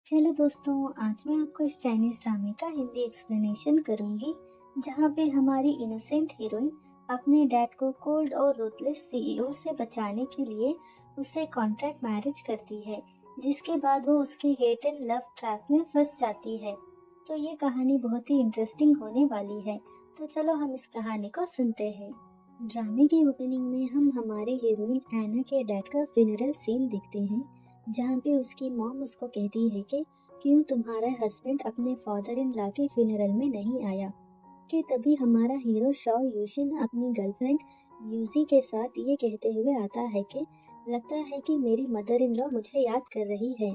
Hello दोस्तों, आज मैं आपको इस चाइनीज ड्रामे का हिंदी एक्सप्लेनेशन करूंगी, जहां पे हमारी इनोसेंट हीरोइन अपने डैड को कोल्ड और रूथलेस सीईओ से बचाने के लिए उससे कॉन्ट्रैक्ट मैरिज करती है, जिसके बाद वो उसके हेट एंड लव ट्रैप में फंस जाती है। तो ये कहानी बहुत ही इंटरेस्टिंग होने वाली है। तो चलो हम इस कहानी को सुनते हैं। ड्रामे की ओपनिंग में हम हमारे हीरोइन एना के डैड का फ्यूनरल सीन देखते हैं, जहाँ पे उसकी मॉम उसको कहती है कि क्यों तुम्हारा हस्बैंड अपने फादर इन लॉ के फ्यूनरल में नहीं आया। कि तभी हमारा हीरो शॉ यूशिन अपनी गर्लफ्रेंड यूजी के साथ ये कहते हुए आता है कि लगता है कि मेरी मदर इन लॉ मुझे याद कर रही है।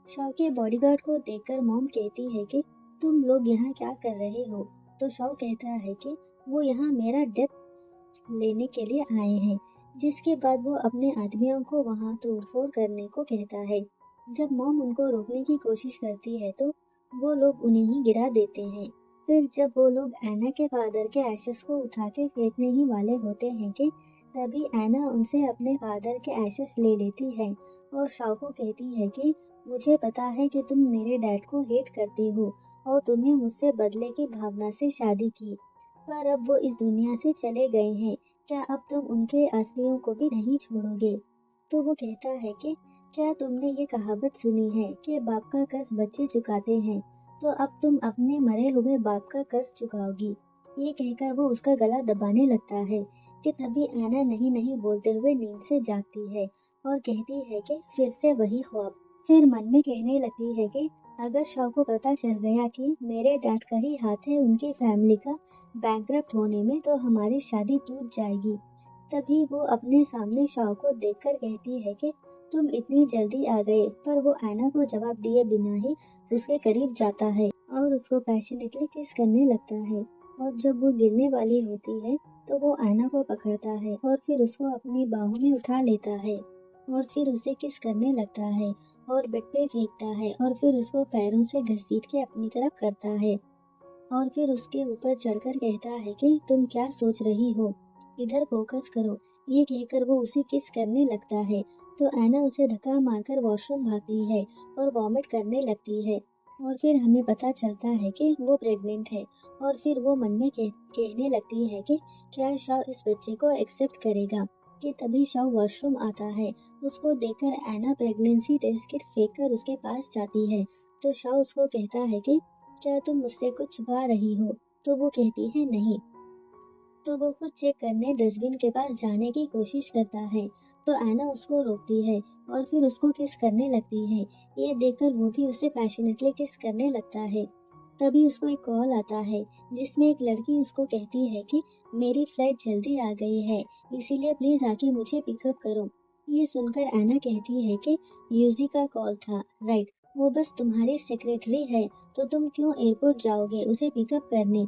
शॉ के बॉडीगार्ड को देखकर मॉम कहती है कि तुम लोग यहाँ क्या कर रहे हो। तो शॉ कहता है कि वो यहाँ मेरा डेथ लेने के लिए आए हैं, जिसके बाद वो अपने आदमियों को वहां तोड़फोड़ करने को कहता है। जब मॉम उनको रोकने की कोशिश करती है तो वो लोग उन्हें ही गिरा देते हैं। फिर जब वो लोग एना के फादर के एशेस को उठा के फेंकने ही वाले होते हैं कि तभी एना उनसे अपने फादर के एशेस ले लेती है और शाओ को कहती है कि मुझे पता है कि तुम मेरे डैड को हेट करते हो और तुम्हें मुझसे बदले की भावना से शादी की, पर अब वो इस दुनिया से चले गए हैं। क्या अब तुम उनके असलियों को भी नहीं छोड़ोगे। तो वो कहता है कि क्या तुमने ये कहावत सुनी है कि बाप का कर्ज बच्चे चुकाते हैं, तो अब तुम अपने मरे हुए बाप का कर्ज चुकाओगी। ये कहकर वो उसका गला दबाने लगता है कि तभी ऐना नहीं नहीं बोलते हुए नींद से जागती है और कहती है कि फिर से वही ख्वाब। फिर मन में कहने लगती है कि अगर शॉ को पता चल गया कि मेरे डैड का ही हाथ है उनकी फैमिली का बैंकरप्ट होने में, तो हमारी शादी टूट जाएगी। तभी वो अपने सामने शॉ को देखकर कहती है कि तुम इतनी जल्दी आ गए, पर वो ऐना को जवाब दिए बिना ही उसके करीब जाता है और उसको पैशनेटली किस करने लगता है। और जब वो गिरने वाली होती है तो वो ऐना को पकड़ता है और फिर उसको अपनी बाहों में उठा लेता है और फिर उसे किस करने लगता है और बेड पे फेंकता है और फिर उसको पैरों से घसीट के अपनी तरफ करता है और फिर उसके ऊपर चढ़कर कहता है कि तुम क्या सोच रही हो, इधर फोकस करो। ये कहकर वो उसे किस करने लगता है तो ऐना उसे धक्का मारकर वॉशरूम भागती है और वॉमिट करने लगती है। और फिर हमें पता चलता है कि वो प्रेग्नेंट है और फिर वो मन में कहने लगती है कि क्या शव इस बच्चे को एक्सेप्ट करेगा। कि तभी शव वॉशरूम आता है। उसको देखकर ऐना प्रेगनेंसी टेस्ट किट फेंक कर उसके पास जाती है। तो शव उसको कहता है कि क्या तुम मुझसे कुछ छुपा रही हो। तो वो कहती है नहीं। तो वो कुछ चेक करने डस्टबिन के पास जाने की कोशिश करता है तो ऐना उसको रोकती है और फिर उसको किस करने लगती है। ये देखकर वो भी उसे पैशनेटली किस करने लगता है। तभी उसको एक कॉल आता है, जिसमें एक लड़की उसको कहती है कि मेरी फ्लाइट जल्दी आ गई है, इसीलिए प्लीज आके मुझे पिकअप करो। ये सुनकर ऐना कहती है कि यूजी का कॉल था, राइट, वो बस तुम्हारी सेक्रेटरी है, तो तुम क्यों एयरपोर्ट जाओगे उसे पिकअप करने।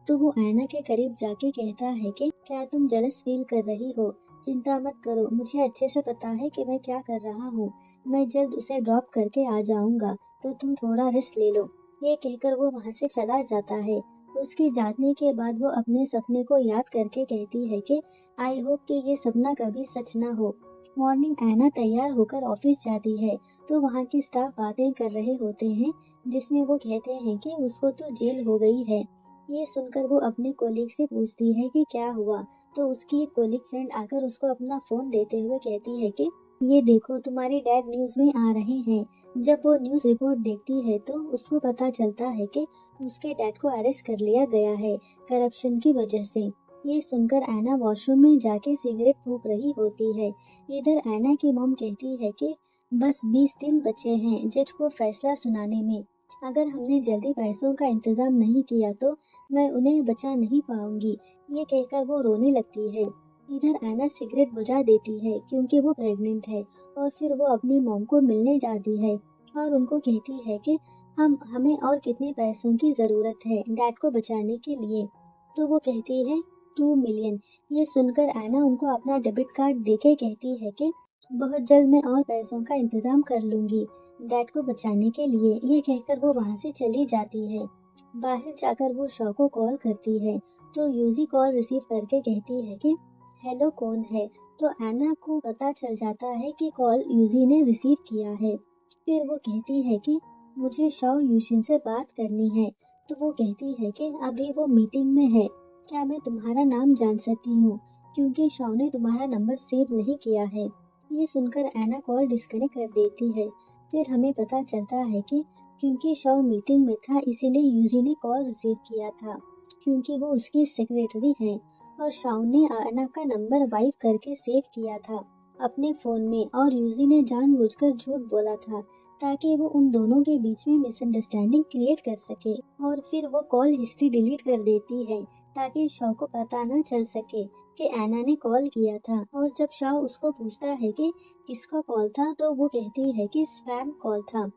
तो वो ऐना के करीब जाके कहता है कि क्या तुम जेलस फील कर रही हो। चिंता मत करो, मुझे अच्छे से पता है कि मैं क्या कर रहा हूँ। मैं जल्द उसे ड्रॉप करके आ जाऊंगा, तो तुम थोड़ा रेस्ट ले लो। ये कहकर वो वहाँ से चला जाता है। उसके जाने के बाद वो अपने सपने को याद करके कहती है कि आई होप कि ये सपना कभी सच ना हो। मॉर्निंग ऐना तैयार होकर ऑफिस जाती है तो वहाँ की स्टाफ बातें कर रहे होते हैं, जिसमें वो कहते हैं कि उसको तो जेल हो गई है। ये सुनकर वो अपने कोलीग से पूछती है कि क्या हुआ। तो उसकी एक कोलीग फ्रेंड आकर उसको अपना फोन देते हुए कहती है कि ये देखो तुम्हारे डैड न्यूज में आ रहे हैं। जब वो न्यूज रिपोर्ट देखती है तो उसको पता चलता है कि उसके डैड को अरेस्ट कर लिया गया है करप्शन की वजह से। ये सुनकर ऐना वॉशरूम में जाके सिगरेट फूंक रही होती है। इधर ऐना की मॉम कहती है कि बस 20 दिन बचे हैं जज को फैसला सुनाने में। अगर हमने जल्दी पैसों का इंतजाम नहीं किया तो मैं उन्हें बचा नहीं पाऊंगी। ये कहकर वो रोने लगती है। इधर ऐना सिगरेट बुझा देती है क्योंकि वो प्रेग्नेंट है और फिर वो अपनी मॉम को मिलने जाती है और उनको कहती है कि हमें और कितने पैसों की जरूरत है डैड को बचाने के लिए। तो वो कहती है 2 मिलियन। ये सुनकर ऐना उनको अपना डेबिट कार्ड देके कहती है कि बहुत जल्द मैं और पैसों का इंतजाम कर लूंगी डैड को बचाने के लिए। ये कहकर वो वहाँ से चली जाती है। बाहर जाकर वो शॉ को कॉल करती है तो यूजी कॉल रिसीव करके कहती है कि हेलो कौन है। तो ऐना को पता चल जाता है कि कॉल यूजी ने रिसीव किया है। फिर वो कहती है कि मुझे शाओ यूशिन से बात करनी है। तो वो कहती है कि अभी वो मीटिंग में है, क्या मैं तुम्हारा नाम जान सकती हूँ, क्योंकि शाओ ने तुम्हारा नंबर सेव नहीं किया है। ये सुनकर ऐना कॉल डिस्कनेक्ट कर देती है। फिर हमें पता चलता है कि क्योंकि शाओ मीटिंग में था इसीलिए यूजी ने कॉल रिसीव किया था, क्योंकि वो उसकी सेक्रेटरी है और शाओ ने ऐना का नंबर वाइप करके सेव किया था अपने फोन में, और यूजी ने जानबूझकर झूठ बोला था ताकि वो उन दोनों के बीच में मिसअंडरस्टैंडिंग क्रिएट कर सके। और फिर वो कॉल हिस्ट्री डिलीट कर देती है ताकि शाओ को पता न चल सके कि ऐना ने कॉल किया था। और जब शाओ उसको पूछता है कि किसका कॉल था, तो वो कहती है कि स्पैम कॉल था।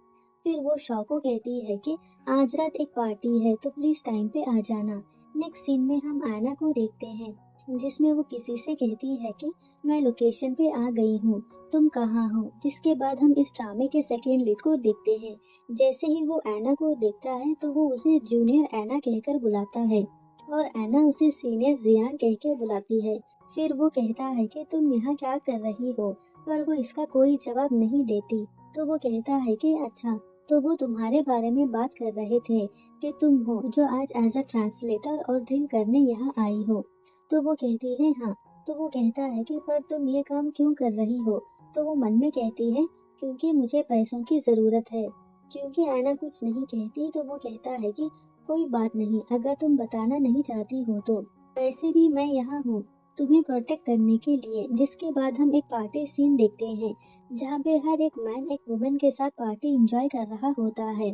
फिर वो शाओ को कहती है कि आज रात एक पार्टी है तो प्लीज टाइम पे आ जाना। नेक्स्ट सीन में हम ऐना को देखते हैं जिसमें वो किसी से कहती है कि मैं लोकेशन पे आ गई हूँ, तुम कहाँ हो। जिसके बाद हम इस ड्रामे के सेकेंड लीड को देखते हैं। जैसे ही वो ऐना को देखता है तो वो उसे जूनियर ऐना कहकर बुलाता है और ऐना उसे सीनियर जियान कह के बुलाती है। फिर वो कहता है कि तुम यहाँ क्या कर रही हो, पर वो इसका कोई जवाब नहीं देती। तो वो कहता है कि अच्छा, तो वो तुम्हारे बारे में बात कर रहे थे कि तुम हो जो आज एज अ ट्रांसलेटर और ड्रिंक करने यहाँ आई हो। तो वो कहती है हाँ। तो वो कहता है कि पर तुम ये काम क्यों कर रही हो। तो वो मन में कहती है क्योंकि मुझे पैसों की ज़रूरत है। क्योंकि ऐना कुछ नहीं कहती तो वो कहता है कि कोई बात नहीं, अगर तुम बताना नहीं चाहती हो तो वैसे भी मैं यहाँ हूँ तुम्हें प्रोटेक्ट करने के लिए। जिसके बाद हम एक पार्टी सीन देखते हैं जहाँ पे हर एक मैन एक वुमेन के साथ पार्टी एंजॉय कर रहा होता है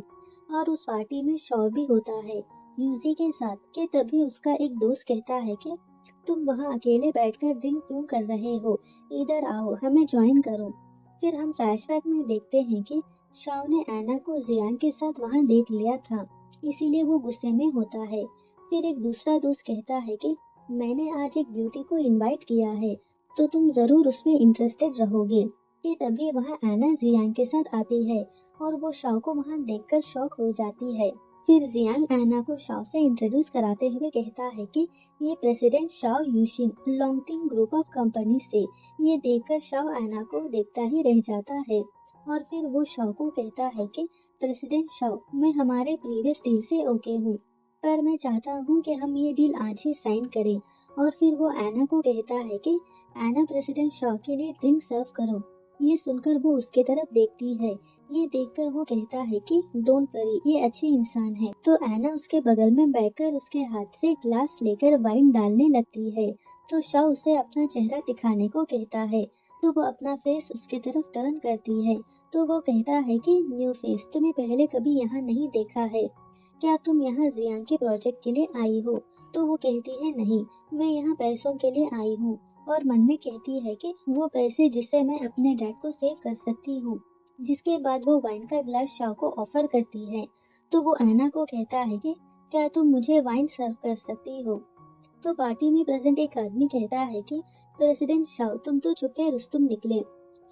और उस पार्टी में शॉ भी होता है यूजी के साथ। के तभी उसका एक दोस्त कहता है कि तुम वहाँ अकेले बैठकर ड्रिंक क्यों कर रहे हो, इधर आओ हमें ज्वाइन करो। फिर हम फ्लैशबैक में देखते हैं कि शाओ ने ऐना को जियान के साथ वहाँ देख लिया था, इसीलिए वो गुस्से में होता है। फिर एक दूसरा दोस्त कहता है कि मैंने आज एक ब्यूटी को इनवाइट किया है तो तुम जरूर उसमें इंटरेस्टेड रहोगे। कि तभी वहाँ ऐना जियान के साथ आती है और वो शाओ को वहाँ देखकर शॉक हो जाती है। फिर जियांग ऐना को शाओ से इंट्रोड्यूस कराते हुए कहता है कि ये president Shao Yuxin Longting group of company से। ये देखकर शाओ ऐना को देखता ही रह जाता है और फिर वो शाओ को कहता है कि प्रेसिडेंट शाओ, मैं हमारे प्रीवियस डील से ओके हूँ, पर मैं चाहता हूँ कि हम ये डील आज ही साइन करें। और फिर वो ऐना को कहता है कि ऐना, प्रेसिडेंट शाओ के लिए ड्रिंक सर्व करो। ये सुनकर वो उसके तरफ देखती है। ये देखकर वो कहता है कि डोंट वरी, ये अच्छे इंसान है। तो ऐना उसके बगल में बैठकर उसके हाथ से ग्लास लेकर वाइन डालने लगती है। तो शाओ उसे अपना चेहरा दिखाने को कहता है तो वो अपना फेस उसके तरफ टर्न करती है। तो वो कहता है कि न्यू फेस, तुम्हें पहले कभी यहाँ नहीं देखा है, क्या तुम यहाँ जियांग के प्रोजेक्ट के लिए आई हो। तो वो कहती है नहीं, मैं यहाँ पैसों के लिए आई हूँ। और मन में कहती है कि वो पैसे जिससे मैं अपने डैड को सेव कर सकती हूँ। जिसके बाद वो वाइन का ग्लास शाओ को ऑफर करती है। तो वो ऐना को कहता है कि क्या तुम मुझे वाइन सर्व कर सकती हो। तो पार्टी में प्रेजेंट एक आदमी कहता है कि प्रेसिडेंट शाओ, तुम तो छुपे रुस्तुम निकले।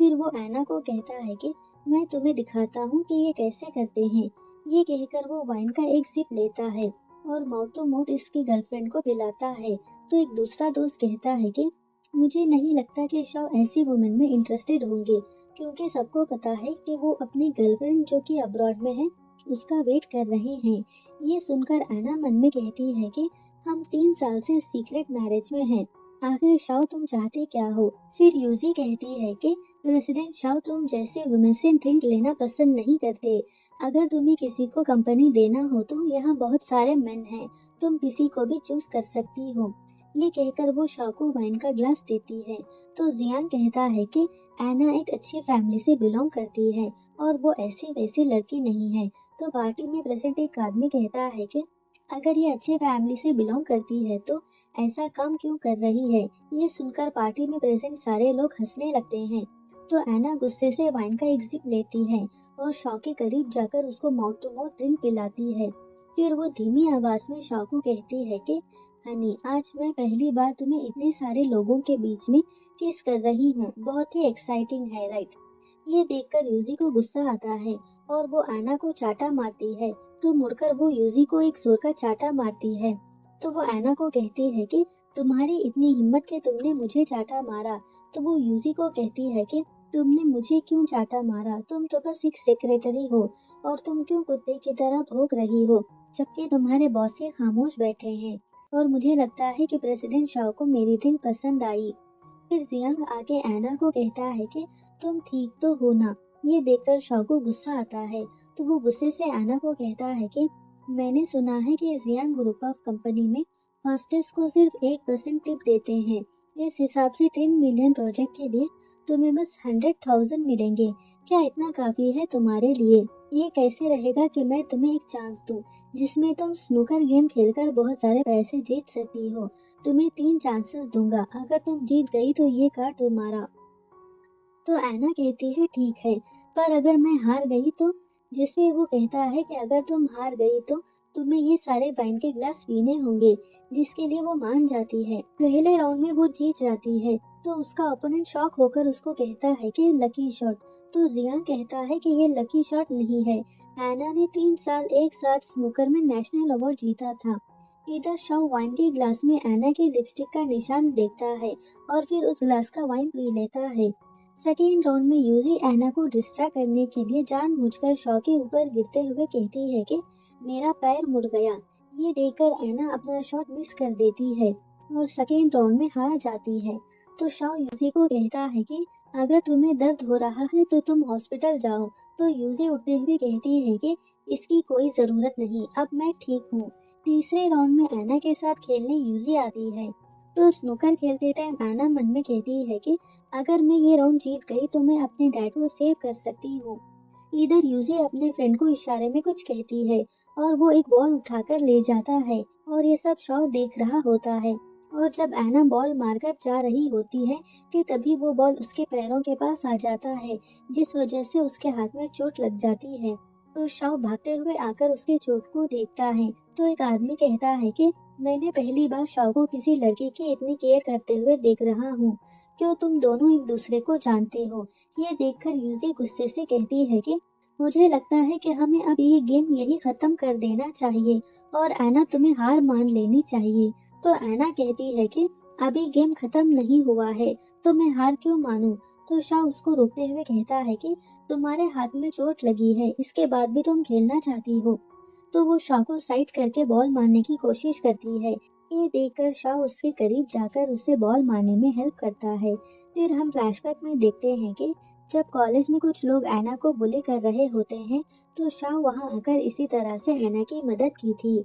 फिर वो ऐना को कहता है कि मैं तुम्हें दिखाता हूँ कि ये कैसे करते हैं। ये कहकर वो वाइन का एक सिप लेता है और माउथ टू माउथ इसकी गर्लफ्रेंड को पिलाता है। तो एक दूसरा दोस्त कहता है कि मुझे नहीं लगता कि शाओ ऐसी वुमेन में इंटरेस्टेड होंगे, क्योंकि सबको पता है कि वो अपनी गर्लफ्रेंड जो कि अब्रॉड में है उसका वेट कर रहे हैं। ये सुनकर ऐना मन में कहती है कि हम 3 साल से सीक्रेट मैरिज में हैं, आखिर शाओ तुम चाहते क्या हो। फिर यूजी कहती है कि प्रेसिडेंट शाओ, तुम जैसे वुमेन से ड्रिंक लेना पसंद नहीं करते। अगर तुम्हें किसी को कंपनी देना हो तो यहाँ बहुत सारे मेन हैं, तुम किसी को भी चूज कर सकती हो। ये कहकर वो शाओ को वाइन का ग्लास देती है। तो जियांग कहता है कि ऐना एक अच्छी फैमिली से बिलोंग करती है और वो ऐसी वैसी लड़की नहीं है। तो पार्टी में प्रेजेंट एक आदमी कहता है कि अगर ये अच्छी फैमिली से बिलोंग करती है तो ऐसा काम क्यों कर रही है। ये सुनकर पार्टी में प्रेजेंट सारे लोग हंसने लगते हैं। तो ऐना गुस्से से वाइन का एक सिप लेती है और शाओ के करीब जाकर उसको माउथ टू माउथ ड्रिंक पिलाती है। फिर वो धीमी आवाज में शाओ को कहती है कि हनी, आज मैं पहली बार तुम्हें इतने सारे लोगों के बीच में किस कर रही हूँ, बहुत ही एक्साइटिंग है राइट। ये देखकर यूजी को गुस्सा आता है और वो ऐना को चाटा मारती है। तो मुड़कर वो यूजी को एक जोर का चाटा मारती है। तो वो ऐना को कहती है कि तुम्हारी इतनी हिम्मत कि तुमने मुझे चाटा मारा। तो वो यूजी को कहती है कि तुमने मुझे क्यों चाटा मारा? तुम तो बस एक सेक्रेटरी हो और तुम क्यों कुत्ते की तरह भौंक रही हो, जबकि तुम्हारे बॉस ये खामोश बैठे हैं। और मुझे लगता है कि प्रेसिडेंट शॉ को मेरी ड्रिंक पसंद आई। फिर जियांग आके ऐना को कहता है कि तुम ठीक तो हो ना। ये देखकर शॉ को गुस्सा आता है, तो वो गुस्से से ऐना को कहता है कि मैंने सुना है कि जियांग ग्रुप ऑफ कंपनी में हॉस्टेस को सिर्फ 1% टिप देते हैं। इस हिसाब से 10 मिलियन प्रोजेक्ट के लिए तुम्हें बस 100,000 मिलेंगे। क्या इतना काफी है तुम्हारे लिए? ये कैसे रहेगा कि मैं तुम्हें एक चांस दूं जिसमें तुम स्नूकर गेम खेलकर बहुत सारे पैसे जीत सकती हो? तुम्हें 3 चांसेस दूंगा, अगर तुम जीत गई तो ये कार्ड तुम्हारा। तो ऐना कहती है ठीक है, पर अगर मैं हार गई तो? जिसमें वो कहता है कि अगर तुम हार गई तो तुम्हें ये सारे वाइन के ग्लास पीने होंगे, जिसके लिए वो मान जाती है। पहले राउंड में वो जीत जाती है, तो उसका ओपोनेंट शॉक होकर उसको कहता है कि लकी शॉट। तो जियान कहता है कि ये लकी शॉट नहीं है, ऐना ने 3 साल एक साथ स्नूकर में नेशनल अवार्ड जीता था। इधर शॉ वाइन के ग्लास में ऐना की लिपस्टिक का निशान देखता है और फिर उस ग्लास का वाइन पी लेता है। सेकेंड राउंड में यूजी ऐना को डिस्ट्रैक्ट करने के लिए जानबूझकर शॉ के ऊपर गिरते हुए कहती है कि मेरा पैर मुड़ गया। ये देखकर ऐना अपना शॉट मिस कर देती है और सेकेंड राउंड में हार जाती है। तो शॉ यूजी को कहता है कि अगर तुम्हें दर्द हो रहा है तो तुम हॉस्पिटल जाओ। तो यूजी उठते हुए कहती है कि इसकी कोई जरूरत नहीं, अब मैं ठीक हूँ। तीसरे राउंड में ऐना के साथ खेलने यूजी आती है। तो स्नूकर खेलते टाइम ऐना मन में कहती है कि अगर मैं ये राउंड जीत गई तो मैं अपने डैड को सेव कर सकती हूँ। इधर यूजी अपने फ्रेंड को इशारे में कुछ कहती है और वो एक बॉल उठाकर ले जाता है और ये सब शॉ देख रहा होता है। और जब ऐना बॉल मारकर जा रही होती है कि तभी वो बॉल उसके पैरों के पास आ जाता है, जिस वजह से उसके हाथ में चोट लग जाती है। तो शॉ भागते हुए आकर उसके चोट को देखता है, तो एक आदमी कहता है कि मैंने पहली बार शॉ को किसी लड़की की इतनी केयर करते हुए देख रहा हूँ। क्यों तुम दोनों एक दूसरे को जानते हो? ये देखकर यूजी गुस्से से कहती है कि मुझे लगता है कि हमें अब ये गेम यही खत्म कर देना चाहिए और ऐना तुम्हें हार मान लेनी चाहिए। तो ऐना कहती है कि अभी गेम खत्म नहीं हुआ है, तो मैं हार क्यों मानूं? तो शॉ उसको रोकते हुए कहता है कि तुम्हारे हाथ में चोट लगी है, इसके बाद भी तुम खेलना चाहती हो। तो वो शॉ को साइड करके बॉल मारने की कोशिश करती है। ये देखकर शॉ उसके करीब जाकर उसे बॉल मारने में हेल्प करता है। फिर हम फ्लैशबैक में देखते हैं कि जब कॉलेज में कुछ लोग ऐना को बुली कर रहे होते हैं, तो शॉ वहां आकर इसी तरह से ऐना की मदद की थी।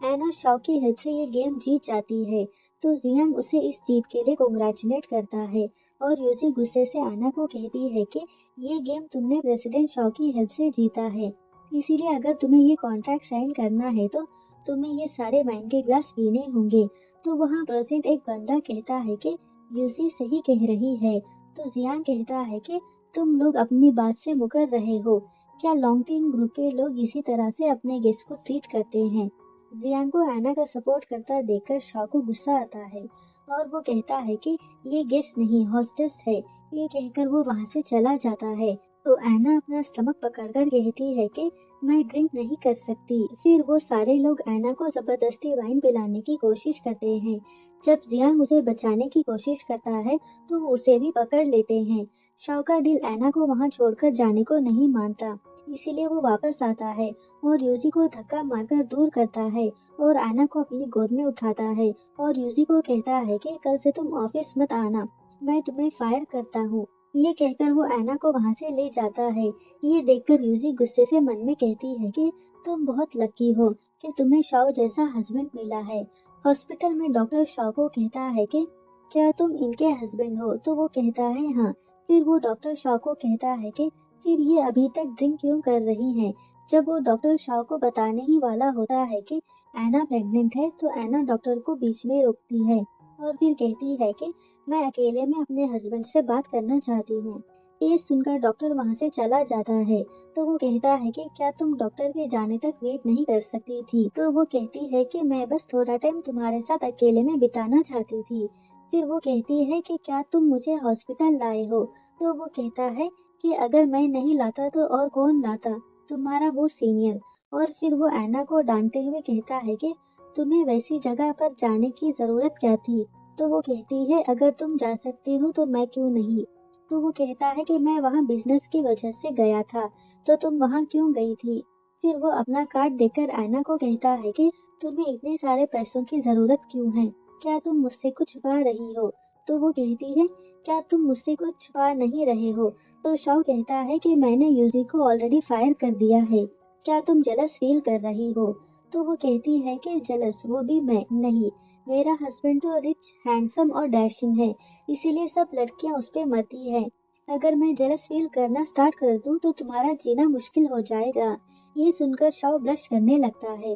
ऐना शॉ की हेल्प से ये गेम जीत जाती है, तो जियांग उसे इस जीत के लिए कांग्रेचुलेट करता है और यूजी गुस्से से ऐना को कहती है कि ये गेम तुमने प्रेसिडेंट शॉ की हेल्प से जीता है, इसीलिए अगर तुम्हें ये कॉन्ट्रैक्ट साइन करना है तो तुम्हें ये सारे वाइन के ग्लास पीने होंगे। तो वहाँ प्रेजेंट एक बंदा कहता है कि यूसी सही कह रही है। तो जियांग कहता है कि तुम लोग अपनी बात से मुकर रहे हो। क्या लॉन्गटिंग ग्रुप के लोग इसी तरह से अपने गेस्ट को ट्रीट करते हैं? जियांग को ऐना का सपोर्ट करता देखकर शॉ को गुस्सा आता है और वो कहता है कि ये गेस्ट नहीं हॉस्टेस है। ये कहकर वो वहाँ से चला जाता है। तो ऐना अपना स्टमक पकड़कर कहती है कि मैं ड्रिंक नहीं कर सकती। फिर वो सारे लोग ऐना को जबरदस्ती वाइन पिलाने की कोशिश करते हैं। जब जियांग उसे बचाने की कोशिश करता है तो वो उसे भी पकड़ लेते हैं। शॉ का दिल ऐना को वहाँ छोड़कर जाने को नहीं मानता, इसीलिए वो वापस आता है और यूजी को धक्का मारकर दूर करता है और ऐना को अपनी गोद में उठाता है और यूजी को कहता है कि कल से तुम ऑफिस मत आना, मैं तुम्हें फायर करता हूँ। ये कहकर वो ऐना को वहाँ से ले जाता है। ये देखकर यूजी गुस्से से मन में कहती है कि तुम बहुत लकी हो कि तुम्हें शॉ जैसा हस्बैंड मिला है। हॉस्पिटल में डॉक्टर शॉ को कहता है कि क्या तुम इनके हस्बैंड हो? तो वो कहता है हाँ। फिर वो डॉक्टर शॉ को कहता है कि फिर ये अभी तक ड्रिंक क्यों कर रही हैं? जब वो डॉक्टर शॉ को बताने ही वाला होता है कि ऐना प्रेग्नेंट है, तो ऐना डॉक्टर को बीच में रोकती है और फिर कहती है कि मैं अकेले में अपने हस्बैंड से बात करना चाहती हूँ। ये सुनकर डॉक्टर वहाँ से चला जाता है। तो वो कहता है कि क्या तुम डॉक्टर के जाने तक वेट नहीं कर सकती थी? तो वो कहती है कि मैं बस थोड़ा टाइम तुम्हारे साथ अकेले में बिताना चाहती थी। फिर वो कहती है कि क्या तुम मुझे हॉस्पिटल लाए हो? तो वो कहता है कि अगर मैं नहीं लाता तो और कौन लाता, तुम्हारा वो सीनियर। और फिर वो ऐना को डांटते हुए कहता है कि तुम्हें वैसी जगह पर जाने की जरूरत क्या थी? तो वो कहती है अगर तुम जा सकते हो तो मैं क्यों नहीं। तो वो कहता है कि मैं वहाँ बिजनेस की वजह से गया था, तो तुम वहाँ क्यों गई थी? फिर वो अपना कार्ड देकर ऐना को कहता है कि तुम्हें इतने सारे पैसों की जरूरत क्यों है? क्या तुम मुझसे कुछ छुपा रही हो? तो वो कहती है, क्या तुम मुझसे कुछ छुपा नहीं रहे हो? तो शाओ कहता है कि मैंने यूजी को ऑलरेडी फायर कर दिया है। क्या तुम जलस फील कर रही हो? तो वो कहती है कि जलस, वो भी मैं नहीं। मेरा हस्बैंड तो रिच, हैंडसम और डैशिंग है, इसीलिए सब लड़कियां उस पे मरती है। अगर मैं जलस फील करना स्टार्ट कर दूं तो तुम्हारा जीना मुश्किल हो जाएगा। ये सुनकर शाओ ब्लश करने लगता है।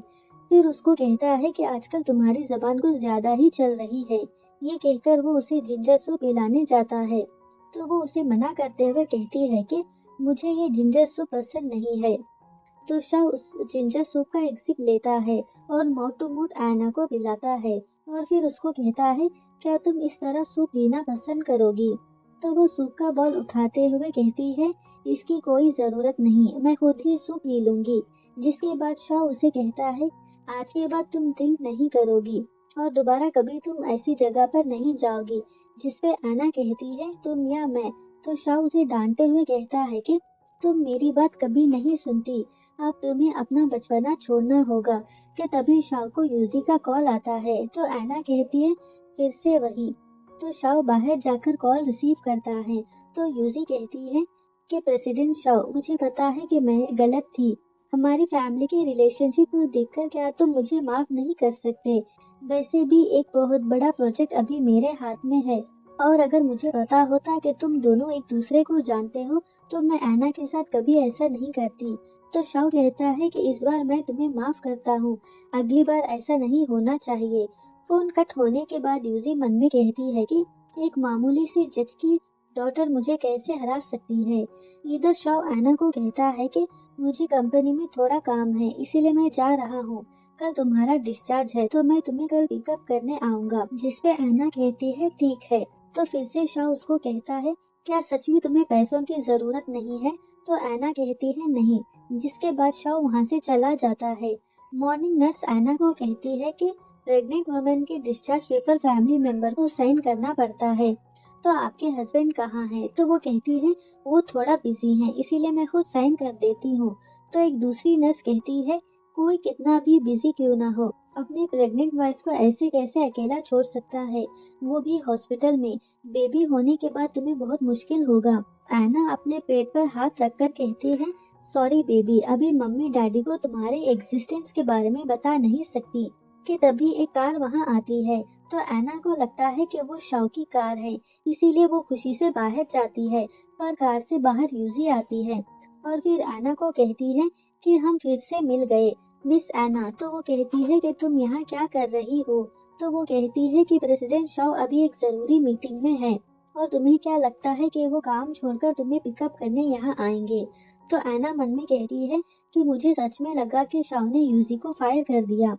फिर उसको कहता है कि आजकल तुम्हारी जबान कुछ ज्यादा ही चल रही है। ये कहकर वो उसे जिंजर सूप पिलाने जाता है, तो वो उसे मना करते हुए कहती है कि मुझे ये जिंजर सूप पसंद नहीं है। तो शाह उस जिंजर सूप का एक सिप लेता है और माउथ टू माउथ ऐना को पिलाता है और फिर उसको कहता है, क्या तुम इस तरह सूप पीना पसंद करोगी? तो वो सूप का बॉल उठाते हुए कहती है, इसकी कोई जरूरत नहीं, मैं खुद ही सूप पी लूंगी। जिसके बाद शाह उसे कहता है, आज के बाद तुम ड्रिंक नहीं करोगी और दोबारा कभी तुम ऐसी जगह पर नहीं जाओगी। जिसपे ऐना कहती है, तुम या मैं? तो शाह उसे डांटते हुए कहता है कि तुम मेरी बात कभी नहीं सुनती, अब तुम्हें अपना बचपना छोड़ना होगा। कि तभी शाह को यूजी का कॉल आता है, तो ऐना कहती है, फिर से वही। तो शाह बाहर जाकर कॉल रिसीव करता है, तो यूजी कहती है कि प्रेसिडेंट शाह, मुझे पता है कि मैं गलत थी। हमारी फैमिली के रिलेशनशिप को देखकर क्या तुम मुझे माफ नहीं कर सकते? वैसे भी एक बहुत बड़ा प्रोजेक्ट अभी मेरे हाथ में है, और अगर मुझे पता होता कि तुम दोनों एक दूसरे को जानते हो तो मैं ऐना के साथ कभी ऐसा नहीं करती। तो शाओ कहता है कि इस बार मैं तुम्हें माफ करता हूँ, अगली बार ऐसा नहीं होना चाहिए। फोन कट होने के बाद यूजी मन में कहती है कि एक मामूली सी जज की डॉटर मुझे कैसे हरा सकती है। इधर शाओ ऐना को कहता है कि मुझे कंपनी में थोड़ा काम है, इसीलिए मैं जा रहा हूँ। कल तुम्हारा डिस्चार्ज है, तो मैं तुम्हें कल पिकअप करने आऊंगा। जिसपे ऐना कहती है, ठीक है। तो फिर से शाह उसको कहता है, क्या सच में तुम्हें पैसों की जरूरत नहीं है? तो ऐना कहती है, नहीं। जिसके बाद शाह वहाँ से चला जाता है। मॉर्निंग नर्स ऐना को कहती है कि प्रेग्नेंट वुमेन के डिस्चार्ज पेपर फैमिली मेंबर को साइन करना पड़ता है, तो आपके हस्बैंड कहाँ हैं? तो वो कहती है, वो थोड़ा बिजी हैं, इसीलिए मैं खुद साइन कर देती हूँ। तो एक दूसरी नर्स कहती है, कोई कितना भी बिजी क्यों ना हो, अपनी प्रेग्नेंट वाइफ को ऐसे कैसे अकेला छोड़ सकता है, वो भी हॉस्पिटल में। बेबी होने के बाद तुम्हें बहुत मुश्किल होगा। ऐना अपने पेट पर हाथ रखकर कहती है, सॉरी बेबी, अभी मम्मी डैडी को तुम्हारे एग्जिस्टेंस के बारे में बता नहीं सकती। कि तभी एक कार वहाँ आती है, तो ऐना को लगता है कि वो शाओ की कार है, इसीलिए वो खुशी से बाहर जाती है। पर कार से बाहर यूजी आती है और फिर ऐना को कहती है कि हम फिर से मिल गए मिस ऐना। तो वो कहती है कि तुम यहाँ क्या कर रही हो? तो वो कहती है कि प्रेसिडेंट शाओ अभी एक जरूरी मीटिंग में है, और तुम्हें क्या लगता है कि वो काम छोड़कर तुम्हें पिकअप करने यहाँ आएंगे? तो ऐना मन में कहती है कि मुझे सच में लगा कि शाओ ने यूजी को फायर कर दिया,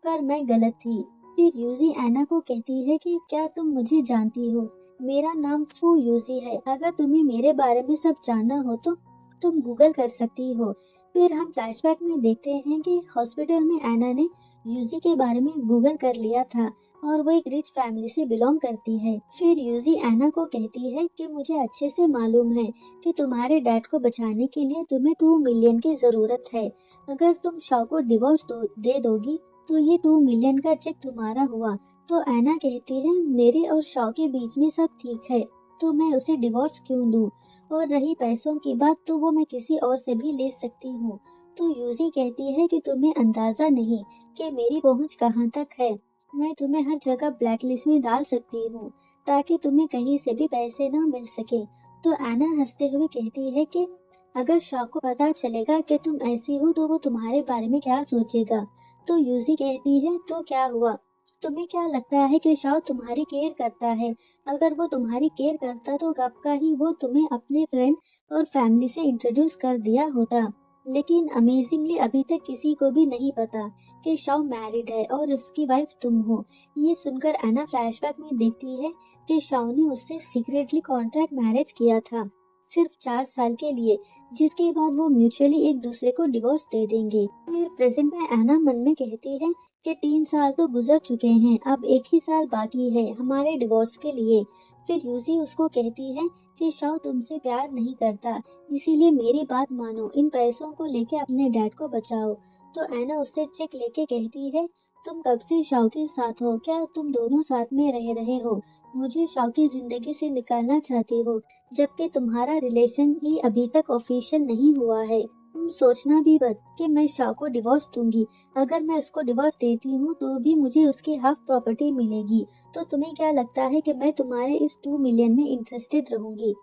पर मैं गलत थी। फिर यूजी ऐना को कहती है कि क्या तुम मुझे जानती हो? मेरा नाम फू यूजी है, अगर तुम्हें मेरे बारे में सब जानना हो तो तुम गूगल कर सकती हो। फिर हम फ्लैशबैक में देखते हैं कि हॉस्पिटल में ऐना ने यूजी के बारे में गूगल कर लिया था और वो एक रिच फैमिली से बिलोंग करती है। फिर यूजी ऐना को कहती है कि मुझे अच्छे से मालूम है कि तुम्हारे डैड को बचाने के लिए तुम्हें 2 मिलियन की जरूरत है। अगर तुम शॉ को डिवोर्स दे दोगी तो ये 2 मिलियन का चेक तुम्हारा हुआ। तो ऐना कहती है, मेरे और शॉ के बीच में सब ठीक है, तो मैं उसे डिवोर्स क्यों दूं? और रही पैसों की बात, तो वो मैं किसी और से भी ले सकती हूँ। तो यूजी कहती है कि तुम्हें अंदाजा नहीं कि मेरी पहुँच कहाँ तक है। मैं तुम्हें हर जगह ब्लैकलिस्ट में डाल सकती हूँ, ताकि तुम्हें कहीं से भी पैसे ना मिल सके। तो ऐना हंसते हुए कहती है कि अगर शॉ को पता चलेगा कि तुम ऐसी हो तो वो तुम्हारे बारे में क्या सोचेगा? तो यूजी कहती है, तो क्या हुआ? तुम्हें क्या लगता है कि शॉ तुम्हारी केयर करता है? अगर वो तुम्हारी केयर करता तो कब का ही वो तुम्हें अपने फ्रेंड और फैमिली से इंट्रोड्यूस कर दिया होता। लेकिन अमेजिंगली अभी तक किसी को भी नहीं पता कि शॉ मैरिड है और उसकी वाइफ तुम हो। ये सुनकर ऐना फ्लैशबैक में देखती है कि शॉ ने उससे सीक्रेटली कॉन्ट्रैक्ट मैरिज किया था, सिर्फ 4 साल के लिए, जिसके बाद वो म्यूचुअली एक दूसरे को डिवोर्स दे देंगे। फिर प्रेजेंट में ऐना मन में कहती है कि 3 साल तो गुजर चुके हैं, अब एक ही साल बाकी है हमारे डिवोर्स के लिए। फिर यूजी उसको कहती है कि शाओ तुमसे प्यार नहीं करता, इसीलिए मेरी बात मानो, इन पैसों को लेके अपने डैड को बचाओ। तो ऐना उससे चेक लेके कहती है, तुम कब से शाओ के साथ हो? क्या तुम दोनों साथ में रह रहे हो? मुझे शाओ की जिंदगी से निकालना चाहती हो, जबकि तुम्हारा रिलेशन ही अभी तक ऑफिशियल नहीं हुआ है। तुम सोचना भी मत कि मैं शाओ को डिवोर्स दूंगी। अगर मैं उसको डिवोर्स देती हूँ तो भी मुझे उसकी हाफ प्रॉपर्टी मिलेगी। तो तुम्हें क्या लगता है कि मैं तुम्हारे इस 2 मिलियन में इंटरेस्टेड रहूंगी?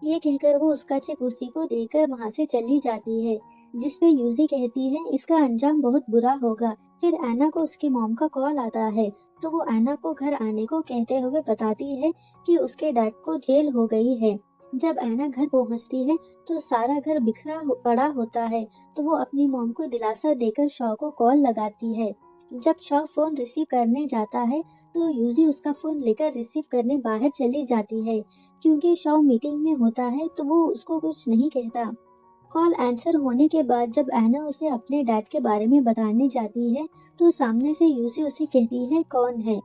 ये कहकर वो उसका चेक उसी को देकर वहाँ से चली जाती है, जिसपे यूजी कहती है इसका अंजाम बहुत बुरा होगा। फिर ऐना को उसकी मॉम का कॉल आता है, तो वो ऐना को घर आने को कहते हुए बताती है कि उसके डैड को जेल हो गई है। जब ऐना घर पहुंचती है तो सारा घर पड़ा होता है, तो वो अपनी मॉम को दिलासा देकर शॉ को कॉल लगाती है। जब शॉ फोन रिसीव करने जाता है तो यूजी उसका फोन लेकर रिसीव करने बाहर चली जाती है। क्योंकि शॉ मीटिंग में होता है तो वो उसको कुछ नहीं कहता। कॉल आंसर होने के बाद जब ऐना उसे अपने डैड के बारे में बताने जाती है तो सामने से यूसी उसे कहती है कौन है।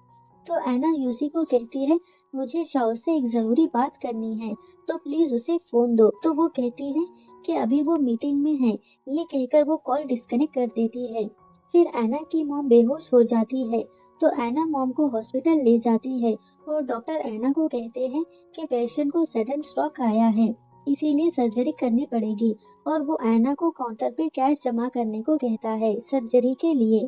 तो ऐना यूसी को कहती है मुझे शाओ से एक जरूरी बात करनी है, तो प्लीज उसे फोन दो। तो वो कहती है कि अभी वो मीटिंग में है। ये कहकर वो कॉल डिस्कनेक्ट कर देती है। फिर ऐना की मॉम बेहोश हो जाती है, तो ऐना मॉम को हॉस्पिटल ले जाती है और डॉक्टर ऐना को कहते हैं कि पेशेंट को सडन स्ट्रोक आया है, इसीलिए सर्जरी करनी पड़ेगी। और वो ऐना को काउंटर पे कैश जमा करने को कहता है सर्जरी के लिए।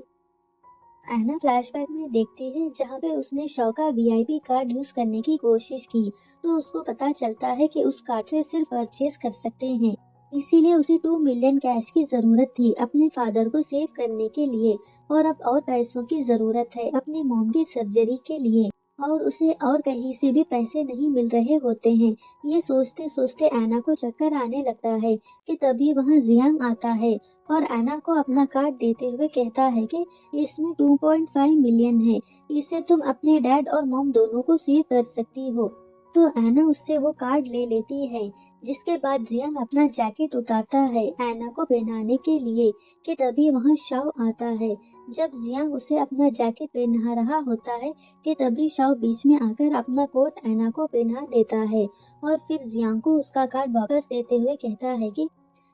ऐना फ्लैशबैक में देखती है जहाँ पे उसने शॉ का वीआईपी कार्ड यूज करने की कोशिश की, तो उसको पता चलता है कि उस कार्ड से सिर्फ परचेज कर सकते हैं, इसीलिए उसे 2 मिलियन कैश की जरूरत थी अपने फादर को सेव करने के लिए। और अब और पैसों की जरूरत है अपनी मॉम की सर्जरी के लिए, और उसे और कहीं से भी पैसे नहीं मिल रहे होते हैं। ये सोचते सोचते ऐना को चक्कर आने लगता है कि तभी वहाँ जियांग आता है और ऐना को अपना कार्ड देते हुए कहता है कि इसमें 2.5 मिलियन है, इससे तुम अपने डैड और मॉम दोनों को सेव कर सकती हो। तो ऐना उससे वो कार्ड ले लेती है, जिसके बाद जियांग अपना जैकेट उतारता है ऐना को पहनाने के लिए कि तभी वहाँ शाओ आता है। जब जियांग उसे अपना जैकेट पहना रहा होता है कि तभी शाओ बीच में आकर अपना कोट ऐना को पहना देता है और फिर जियांग को उसका कार्ड वापस देते हुए कहता है कि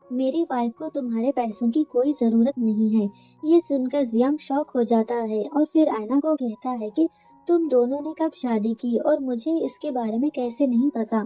मेरी वाइफ को तुम्हारे पैसों की कोई जरूरत नहीं है। ये सुनकर जियांग शॉक हो जाता है और फिर ऐना को कहता है कि तुम दोनों ने कब शादी की और मुझे इसके बारे में कैसे नहीं पता।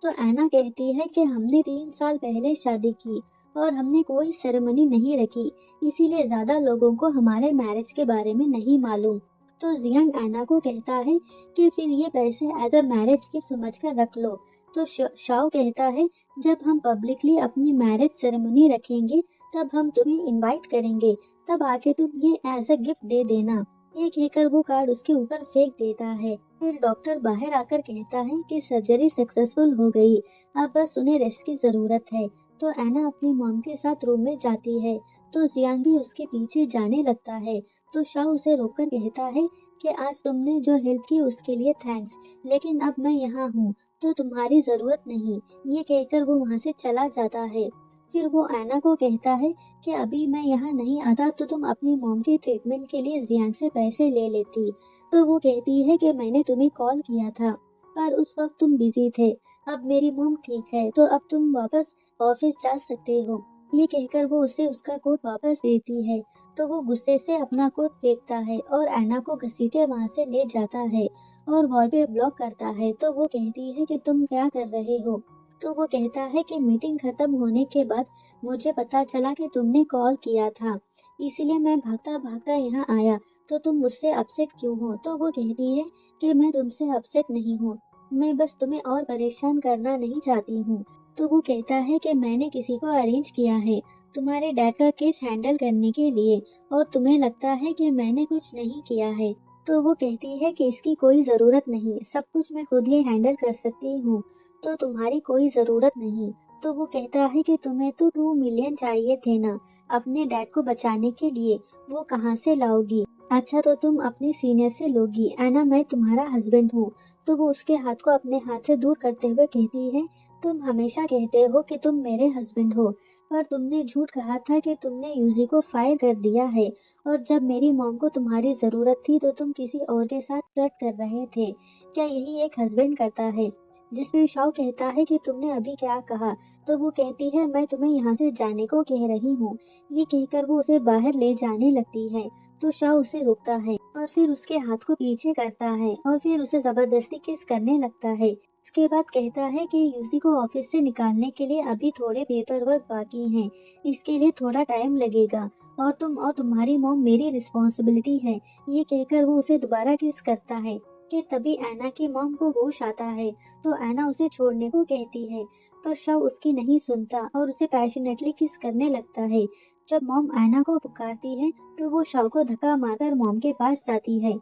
तो ऐना कहती है कि हमने 3 साल पहले शादी की और हमने कोई सेरेमनी नहीं रखी, इसीलिए ज्यादा लोगों को हमारे मैरिज के बारे में नहीं मालूम। तो जियांग ऐना को कहता है कि फिर ये पैसे एज अ मैरिज गिफ्ट समझकर रख लो। तो शाओ कहता है जब हम पब्लिकली अपनी मैरिज सेरेमनी रखेंगे तब हम तुम्हें इनवाइट करेंगे, तब आके तुम ये एज अ गिफ्ट दे देना। ये कहकर वो कार्ड उसके ऊपर फेंक देता है। फिर डॉक्टर बाहर आकर कहता है कि सर्जरी सक्सेसफुल हो गई, अब बस उन्हें रेस्ट की जरूरत है। तो ऐना अपनी मॉम के साथ रूम में जाती है, तो जियांग भी उसके पीछे जाने लगता है। तो शाओ उसे रोककर कहता है कि आज तुमने जो हेल्प की उसके लिए थैंक्स, लेकिन अब मैं यहाँ हूँ तो तुम्हारी जरूरत नहीं। ये कहकर वो वहाँ से चला जाता है। फिर वो ऐना को कहता है कि अभी मैं यहाँ नहीं आता तो तुम अपनी मॉम के ट्रीटमेंट के लिए जियांग से पैसे ले लेती। तो वो कहती है कि मैंने तुम्हें कॉल किया था पर उस वक्त तुम बिजी थे, अब मेरी मॉम ठीक है तो अब तुम वापस ऑफिस जा सकते हो। ये कहकर वो उसे उसका कोट वापस देती है, तो वो गुस्से से अपना कोट फेंकता है और ऐना को घसीटे वहाँ से ले जाता है और वॉल पे ब्लॉक करता है। तो वो कहती है कि तुम क्या कर रहे हो? तो वो कहता है कि मीटिंग खत्म होने के बाद मुझे पता चला कि तुमने कॉल किया था, इसीलिए मैं भागता भागता यहाँ आया। तो तुम मुझसे अपसेट क्यों हो? तो वो कहती है कि मैं तुमसे अपसेट नहीं हूँ, मैं बस तुम्हें और परेशान करना नहीं चाहती हूँ। तो वो कहता है कि मैंने किसी को अरेंज किया है तुम्हारे डैड का केस हैंडल करने के लिए और तुम्हें लगता है कि मैंने कुछ नहीं किया है। तो वो कहती है कि इसकी कोई ज़रूरत नहीं, सब कुछ मैं खुद ही हैंडल कर सकती हूँ, तो तुम्हारी कोई ज़रूरत नहीं। तो वो कहता है कि तुम्हें तो 2 मिलियन चाहिए थे ना अपने डैड को बचाने के लिए, वो कहाँ से लाओगी? अच्छा तो तुम अपने सीनियर से लोगी, एना मैं तुम्हारा हस्बैंड हूँ। तो वो उसके हाथ को अपने हाथ से दूर करते हुए कहती है, तुम हमेशा कहते हो कि तुम मेरे हस्बैंड हो, पर तुमने झूठ कहा था कि तुमने यूजी को फायर कर दिया है, और जब मेरी मॉम को तुम्हारी जरूरत थी तो तुम किसी और के साथ फ्लर्ट कर रहे थे। क्या यही एक हस्बैंड करता है? जिसमें शाओ कहता है कि तुमने अभी क्या कहा? तो वो कहती है मैं तुम्हें यहाँ से जाने को कह रही हूँ। ये कहकर वो उसे बाहर ले जाने लगती है, तो शाओ उसे रोकता है और फिर उसके हाथ को पीछे करता है और फिर उसे जबरदस्ती किस करने लगता है। इसके बाद कहता है कि यूजी को ऑफिस से निकालने के लिए अभी थोड़े पेपर वर्क बाकी हैं, इसके लिए थोड़ा टाइम लगेगा, और तुम और तुम्हारी मॉम मेरी रिस्पॉन्सिबिलिटी है। ये कहकर वो उसे दोबारा किस करता है कि तभी एना की मॉम को होश आता है, तो एना उसे छोड़ने को कहती है, पर शव उसकी नहीं सुनता और उसे पैशनेटली किस करने लगता है। जब मॉम एना को पुकारती है तो वो शव को धक्का मारकर मॉम के पास जाती है।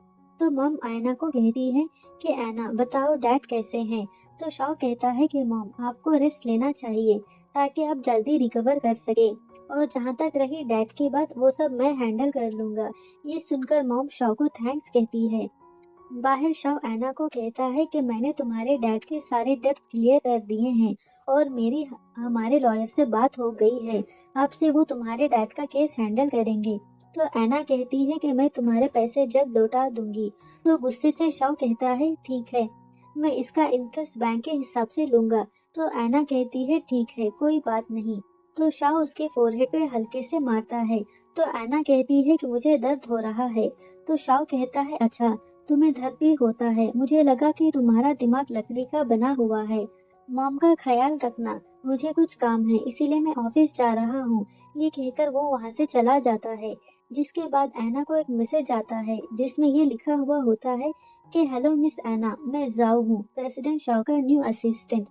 तो मॉम एना को कहती है कि एना बताओ डैड कैसे हैं? तो शव कहता है कि मॉम आपको रेस्ट लेना चाहिए ताकि आप जल्दी रिकवर कर सके, और जहाँ तक रही डैड की बात वो सब मैं हैंडल कर लूंगा। ये सुनकर मॉम शव को थैंक्स कहती है। बाहर शव एना को कहता है कि मैंने तुम्हारे डैड के सारे डेब्ट क्लियर कर दिए हैं और मेरी हमारे लॉयर से बात हो गई है, अब से वो तुम्हारे डैड का केस हैंडल करेंगे। तो एना कहती है कि मैं तुम्हारे पैसे जल्द लौटा दूंगी। तो गुस्से से शव कहता है ठीक है, मैं इसका इंटरेस्ट बैंक के हिसाब से लूंगा। तो एना कहती है ठीक है कोई बात नहीं। तो शाह उसके फोरहेड पे हल्के से मारता है। तो एना कहती है कि मुझे दर्द हो रहा है। तो शाह कहता है अच्छा तुम्हें दर्द भी होता है, मुझे लगा कि तुम्हारा दिमाग लकड़ी का बना हुआ है। मॉम का ख्याल रखना, मुझे कुछ काम है इसीलिए मैं ऑफिस जा रहा हूँ। ये कहकर वो वहाँ से चला जाता है। जिसके बाद एना को एक मैसेज आता है जिसमें ये लिखा हुआ होता है कि हेलो मिस एना, मैं जाओ हूँ, प्रेसिडेंट शॉ का न्यू असिस्टेंट,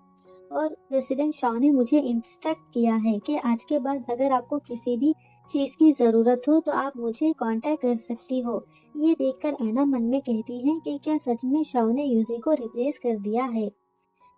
और प्रेसिडेंट शॉ ने मुझे इंस्ट्रक्ट किया है कि आज के बाद अगर आपको किसी भी चीज की जरूरत हो तो आप मुझे कांटेक्ट कर सकती हो। ये देखकर एना मन में कहती है कि क्या सच में शॉ ने यूजी को रिप्लेस कर दिया है।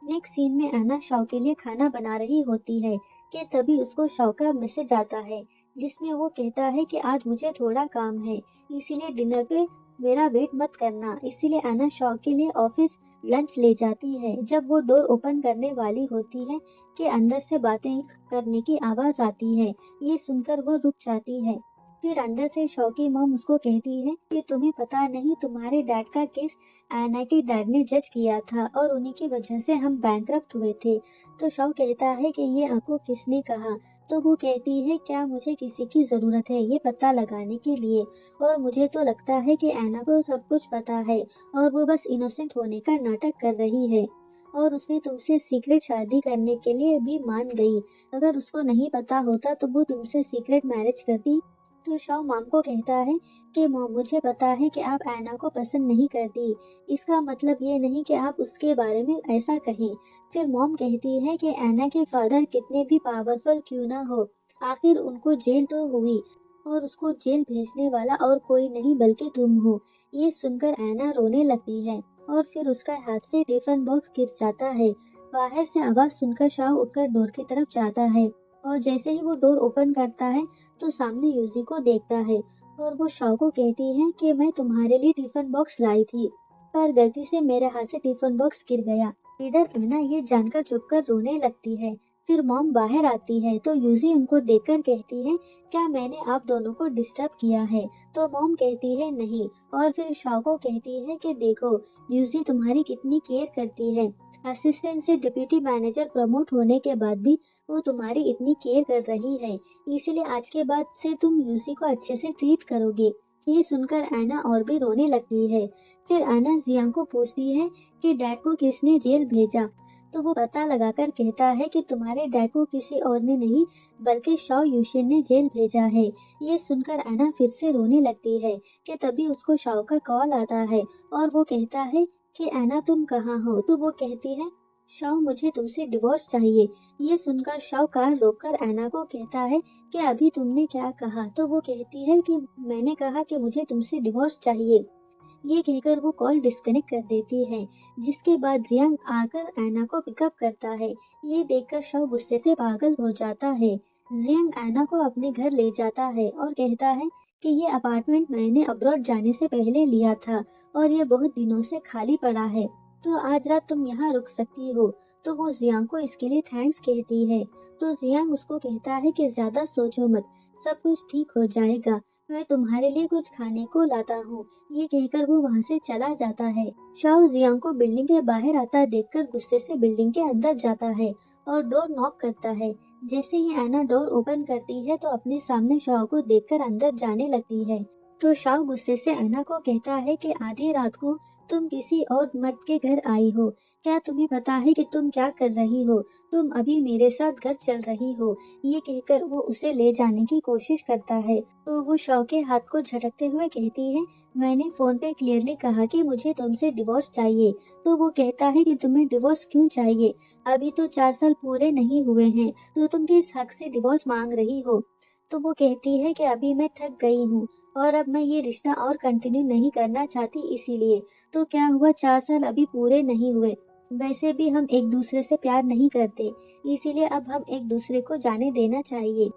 नेक्स्ट सीन में एना शॉ के लिए खाना बना रही होती है कि तभी उसको शॉ का मैसेज आता है जिसमें वो कहता है कि आज मुझे थोड़ा काम है इसीलिए डिनर पे मेरा वेट मत करना। इसीलिए एना शॉ के लिए ऑफिस लंच ले जाती है। जब वो डोर ओपन करने वाली होती है कि अंदर से बातें करने की आवाज आती है। ये सुनकर वो रुक जाती है। फिर अंदर से शॉ की मॉम उसको कहती है कि तुम्हें पता नहीं तुम्हारे डैड का केस एना के डैड ने जज किया था और उन्हीं की वजह से हम बैंकरप्ट हुए थे। तो शॉ कहता है कि ये आपको किसने कहा? तो वो कहती है क्या मुझे किसी की जरूरत है ये पता लगाने के लिए, और मुझे तो लगता है कि एना को सब कुछ पता है और वो बस इनोसेंट होने का नाटक कर रही है, और उसने तुमसे सीक्रेट शादी करने के लिए भी मान गई। अगर उसको नहीं पता होता तो वो तुमसे सीक्रेट मैरिज करती। तो शॉ मॉम को कहता है कि मॉम मुझे पता है कि आप एना को पसंद नहीं करती, इसका मतलब ये नहीं कि आप उसके बारे में ऐसा कहें। फिर मॉम कहती है कि एना के फादर कितने भी पावरफुल क्यों ना हो, आखिर उनको जेल तो हुई, और उसको जेल भेजने वाला और कोई नहीं बल्कि तुम हो। ये सुनकर एना रोने लगती है और फिर उसका हाथ से टिफिन बॉक्स गिर जाता है। बाहर से आवाज सुनकर शाह उठकर डोर की तरफ जाता है, और जैसे ही वो डोर ओपन करता है तो सामने यूजी को देखता है, और वो शाह को कहती है कि मैं तुम्हारे लिए टिफिन बॉक्स लाई थी पर गलती से मेरे हाथ से टिफिन बॉक्स गिर गया। इधर एना ये जानकर चुपकर रोने लगती है। फिर मॉम बाहर आती है तो यूजी उनको देखकर कहती है क्या मैंने आप दोनों को डिस्टर्ब किया है? तो मॉम कहती है नहीं, और फिर शाह को कहती है कि देखो यूजी तुम्हारी कितनी केयर करती है, असिस्टेंट से डिप्टी मैनेजर प्रमोट होने के बाद भी वो तुम्हारी इतनी केयर कर रही है, इसलिए आज के बाद से तुम यूसी को अच्छे से ट्रीट करोगे। ये सुनकर एना और भी रोने लगती है। फिर एना जियांग को पूछती है कि डैड को किसने जेल भेजा? तो वो पता लगाकर कहता है कि तुम्हारे डैड को किसी और ने नहीं बल्कि शॉ यूशिन ने जेल भेजा है। ये सुनकर एना फिर से रोने लगती है कि तभी उसको शॉ का कॉल आता है और वो कहता है कि एना तुम कहाँ हो? तो वो कहती है शॉ मुझे तुमसे डिवोर्स चाहिए। ये सुनकर शॉ कार रोककर एना को कहता है कि अभी तुमने क्या कहा? तो वो कहती है कि मैंने कहा कि मुझे तुमसे डिवोर्स चाहिए। ये कहकर वो कॉल डिस्कनेक्ट कर देती है, जिसके बाद जियांग आकर ऐना को पिकअप करता है। ये देखकर शव गुस्से से पागल हो जाता है। जियांग ऐना को अपने घर ले जाता है और कहता है कि ये अपार्टमेंट मैंने अब्रॉड जाने से पहले लिया था और ये बहुत दिनों से खाली पड़ा है, तो आज रात तुम यहाँ रुक सकती हो। तो वो जियांग को इसके लिए थैंक्स कहती है। तो जियांग उसको कहता है कि ज्यादा सोचो मत, सब कुछ ठीक हो जाएगा, मैं तुम्हारे लिए कुछ खाने को लाता हूँ। ये कहकर वो वहाँ से चला जाता है। शाओ जियांग को बिल्डिंग के बाहर आता देखकर गुस्से से बिल्डिंग के अंदर जाता है और डोर नॉक करता है। जैसे ही ऐना डोर ओपन करती है तो अपने सामने शाओ को देखकर अंदर जाने लगती है। तो शाओ गुस्से से ऐना को कहता है कि आधी रात को तुम किसी और मर्द के घर आई हो, क्या तुम्हें पता है कि तुम क्या कर रही हो? तुम अभी मेरे साथ घर चल रही हो। ये कहकर वो उसे ले जाने की कोशिश करता है। तो वो शाओ के हाथ को झटकते हुए कहती है, मैंने फोन पे क्लियरली कहा कि मुझे तुमसे डिवोर्स चाहिए। तो वो कहता है कि तुम्हें डिवोर्स क्यों चाहिए? अभी तो 4 साल पूरे नहीं हुए हैं, तो तुम किस हक से डिवोर्स मांग रही हो? तो वो कहती है कि अभी मैं थक गई हूँ और अब मैं ये रिश्ता और कंटिन्यू नहीं करना चाहती, इसीलिए। तो क्या हुआ, 4 साल अभी पूरे नहीं हुए, वैसे भी हम एक दूसरे से प्यार नहीं करते, इसीलिए अब हम एक दूसरे को जाने देना चाहिए।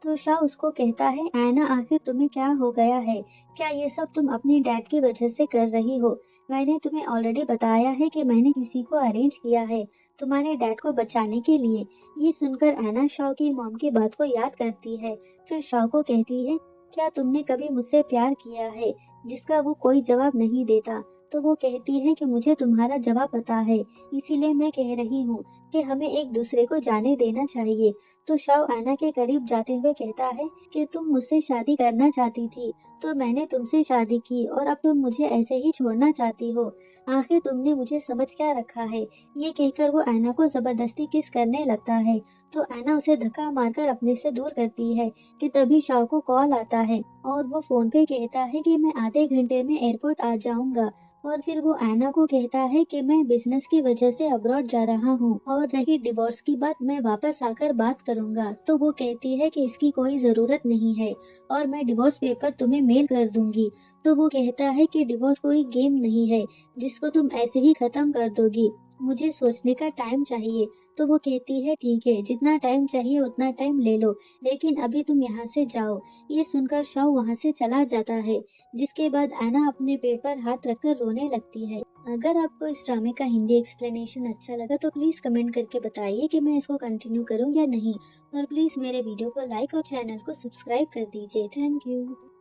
तो शाह उसको कहता है, ऐना आखिर तुम्हें क्या हो गया है? क्या ये सब तुम अपने डैड की वजह से कर रही हो? मैंने तुम्हें ऑलरेडी बताया है कि मैंने किसी को अरेंज किया है तुम्हारे डैड को बचाने के लिए। ये सुनकर ऐना शाह की मॉम की बात को याद करती है। फिर शाह को कहती है, क्या तुमने कभी मुझसे प्यार किया है? जिसका वो कोई जवाब नहीं देता। तो वो कहती है कि मुझे तुम्हारा जवाब पता है, इसीलिए मैं कह रही हूँ कि हमें एक दूसरे को जाने देना चाहिए। तो शाओ ऐना के करीब जाते हुए कहता है कि तुम मुझसे शादी करना चाहती थी, तो मैंने तुमसे शादी की और अब तुम मुझे ऐसे ही छोड़ना चाहती हो। आखिर तुमने मुझे समझ क्या रखा है? ये कहकर वो ऐना को जबरदस्ती किस करने लगता है। तो ऐना उसे धक्का मारकर अपने से दूर करती है कि तभी शाओ को कॉल आता है और वो फोन पे कहता है कि मैं आधे घंटे में एयरपोर्ट आ जाऊंगा। और फिर वो ऐना को कहता है कि मैं बिजनेस की वजह से अब्रॉड जा रहा हूँ और रही डिवोर्स की बात, मैं वापस आकर बात करूंगा। तो वो कहती है कि इसकी कोई जरूरत नहीं है और मैं डिवोर्स पेपर तुम्हें मेल कर दूंगी। तो वो कहता है कि डिवोर्स कोई गेम नहीं है जिसको तुम ऐसे ही खत्म कर दोगी, मुझे सोचने का टाइम चाहिए। तो वो कहती है, ठीक है, जितना टाइम चाहिए उतना टाइम ले लो, लेकिन अभी तुम यहाँ से जाओ। ये सुनकर शाओ वहाँ से चला जाता है, जिसके बाद ऐना अपने पेट पर हाथ रखकर रोने लगती है। अगर आपको इस ड्रामे का हिंदी एक्सप्लेनेशन अच्छा लगा तो प्लीज कमेंट करके बताइए कि मैं इसको कंटिन्यू करूँ या नहीं। और प्लीज मेरे वीडियो को लाइक और चैनल को सब्सक्राइब कर दीजिए। Thank you.